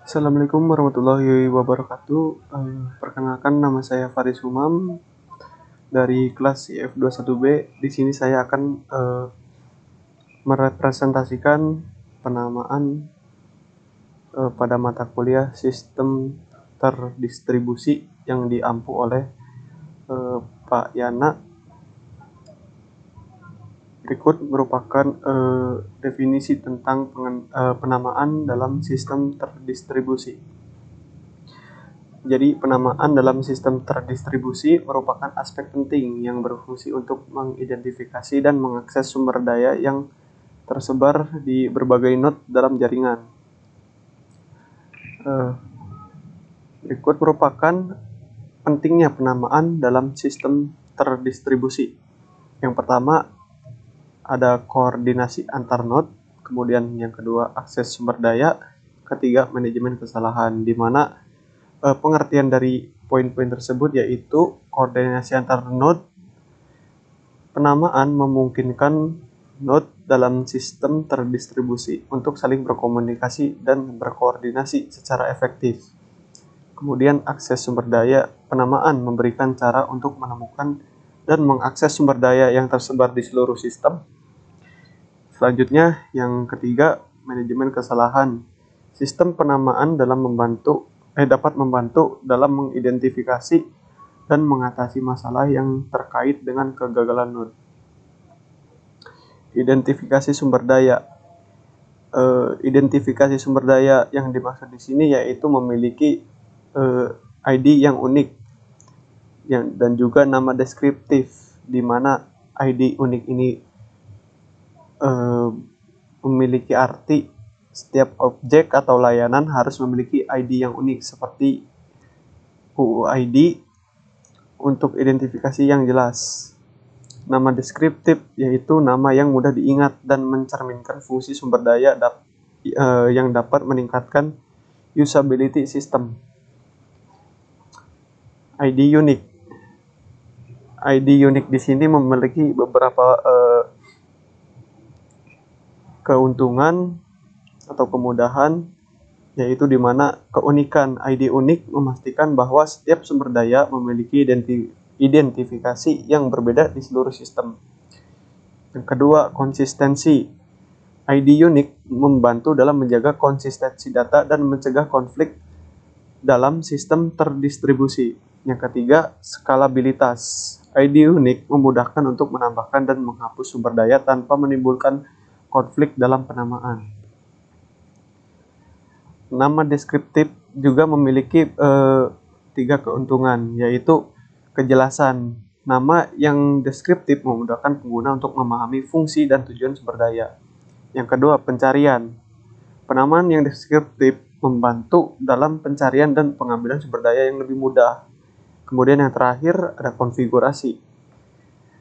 Assalamualaikum warahmatullahi wabarakatuh. Perkenalkan, nama saya Faris Umam dari kelas IF21B. Di sini saya akan merepresentasikan penamaan pada mata kuliah sistem terdistribusi yang diampu oleh Pak Yana. Berikut merupakan definisi tentang penamaan dalam sistem terdistribusi. Jadi, penamaan dalam sistem terdistribusi merupakan aspek penting yang berfungsi untuk mengidentifikasi dan mengakses sumber daya yang tersebar di berbagai node dalam jaringan. Berikut merupakan pentingnya penamaan dalam sistem terdistribusi. Yang pertama, ada koordinasi antar node, kemudian yang kedua akses sumber daya, ketiga manajemen kesalahan, di mana pengertian dari poin-poin tersebut yaitu koordinasi antar node. Penamaan memungkinkan node dalam sistem terdistribusi untuk saling berkomunikasi dan berkoordinasi secara efektif. Kemudian akses sumber daya, penamaan memberikan cara untuk menemukan dan mengakses sumber daya yang tersebar di seluruh sistem. Selanjutnya, yang ketiga, manajemen kesalahan. Sistem penamaan dapat membantu dalam mengidentifikasi dan mengatasi masalah yang terkait dengan kegagalan node. Identifikasi sumber daya. Identifikasi sumber daya yang dimaksud di sini yaitu memiliki ID yang unik dan juga nama deskriptif, di mana ID unik ini memiliki arti. Setiap objek atau layanan harus memiliki ID yang unik seperti UUID untuk identifikasi yang jelas. Nama deskriptif yaitu nama yang mudah diingat dan mencerminkan fungsi sumber daya yang dapat meningkatkan usability sistem. ID unik. ID unik di sini memiliki beberapa keuntungan atau kemudahan, yaitu di mana keunikan ID unik memastikan bahwa setiap sumber daya memiliki identifikasi yang berbeda di seluruh sistem. Yang kedua, konsistensi. ID unik membantu dalam menjaga konsistensi data dan mencegah konflik dalam sistem terdistribusi. Yang ketiga, skalabilitas. ID unik memudahkan untuk menambahkan dan menghapus sumber daya tanpa menimbulkan konflik dalam penamaan. Nama deskriptif juga memiliki 3 keuntungan, yaitu kejelasan. Nama yang deskriptif memudahkan pengguna untuk memahami fungsi dan tujuan sumber daya. Yang kedua, pencarian. Penamaan yang deskriptif membantu dalam pencarian dan pengambilan sumber daya yang lebih mudah. Kemudian yang terakhir, ada konfigurasi,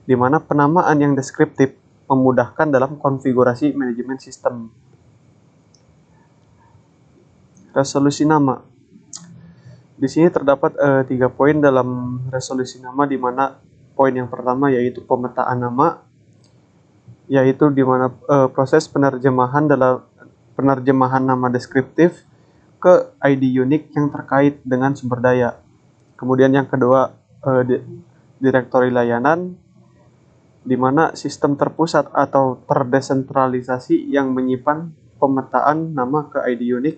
di mana penamaan yang deskriptif memudahkan dalam konfigurasi manajemen sistem. Resolusi nama. Di sini terdapat 3 poin dalam resolusi nama, di mana poin yang pertama yaitu pemetaan nama, yaitu di mana proses penerjemahan nama deskriptif ke ID unik yang terkait dengan sumber daya. Kemudian yang kedua, direktori layanan, di mana sistem terpusat atau terdesentralisasi yang menyimpan pemetaan nama ke ID unik.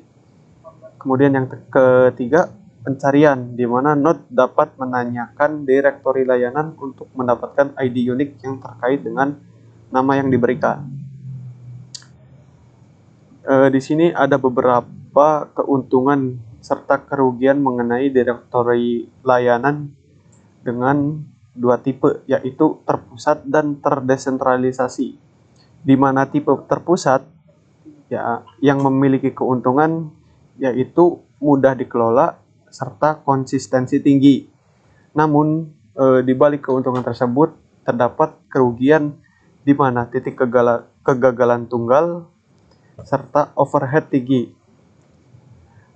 Kemudian yang ketiga, pencarian, di mana node dapat menanyakan direktori layanan untuk mendapatkan ID unik yang terkait dengan nama yang diberikan. Di sini ada beberapa keuntungan serta kerugian mengenai direktori layanan dengan 2 tipe, yaitu terpusat dan terdesentralisasi. Di mana tipe terpusat yang memiliki keuntungan yaitu mudah dikelola serta konsistensi tinggi. Namun di balik keuntungan tersebut terdapat kerugian, di mana titik kegagalan tunggal serta overhead tinggi.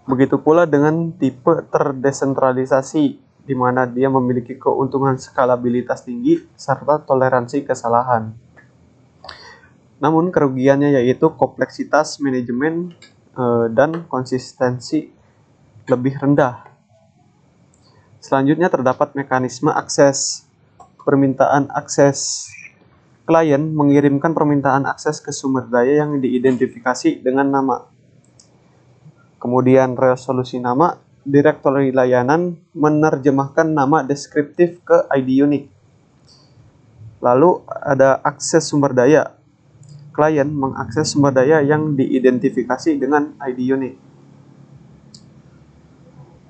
Begitu pula dengan tipe terdesentralisasi, di mana dia memiliki keuntungan skalabilitas tinggi serta toleransi kesalahan. Namun kerugiannya yaitu kompleksitas manajemen dan konsistensi lebih rendah. Selanjutnya terdapat mekanisme akses. Permintaan akses. Klien mengirimkan permintaan akses ke sumber daya yang diidentifikasi dengan nama. Kemudian resolusi nama. Direktori layanan menerjemahkan nama deskriptif ke ID unik. Lalu ada akses sumber daya. Klien mengakses sumber daya yang diidentifikasi dengan ID unik.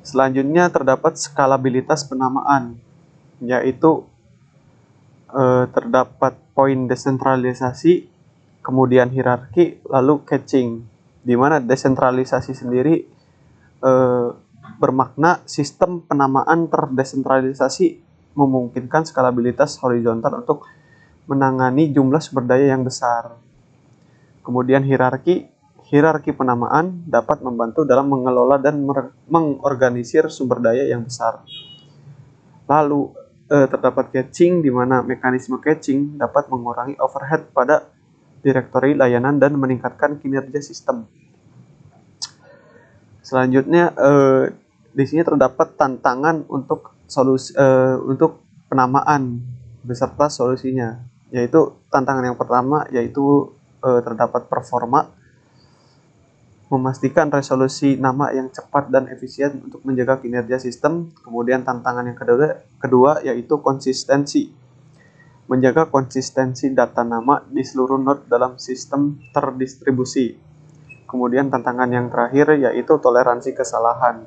Selanjutnya terdapat skalabilitas penamaan, yaitu terdapat poin desentralisasi, kemudian hierarki, lalu caching, di mana desentralisasi sendiri bermakna sistem penamaan terdesentralisasi memungkinkan skalabilitas horizontal untuk menangani jumlah sumber daya yang besar. Kemudian hierarki penamaan dapat membantu dalam mengelola dan mengorganisir sumber daya yang besar. Lalu terdapat caching, di mana mekanisme caching dapat mengurangi overhead pada direktori layanan dan meningkatkan kinerja sistem. Selanjutnya di sini terdapat tantangan untuk untuk penamaan beserta solusinya, yaitu tantangan yang pertama yaitu terdapat performa, memastikan resolusi nama yang cepat dan efisien untuk menjaga kinerja sistem. Kemudian tantangan yang kedua yaitu konsistensi, menjaga konsistensi data nama di seluruh node dalam sistem terdistribusi. Kemudian tantangan yang terakhir yaitu toleransi kesalahan,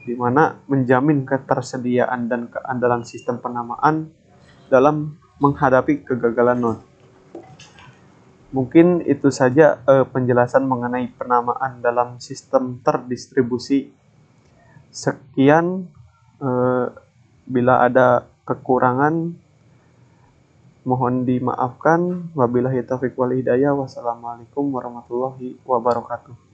di mana menjamin ketersediaan dan keandalan sistem penamaan dalam menghadapi kegagalan node. Mungkin itu saja penjelasan mengenai penamaan dalam sistem terdistribusi. Sekian, bila ada kekurangan mohon dimaafkan. Wabillahi taufiq wal hidayah. Wassalamualaikum warahmatullahi wabarakatuh.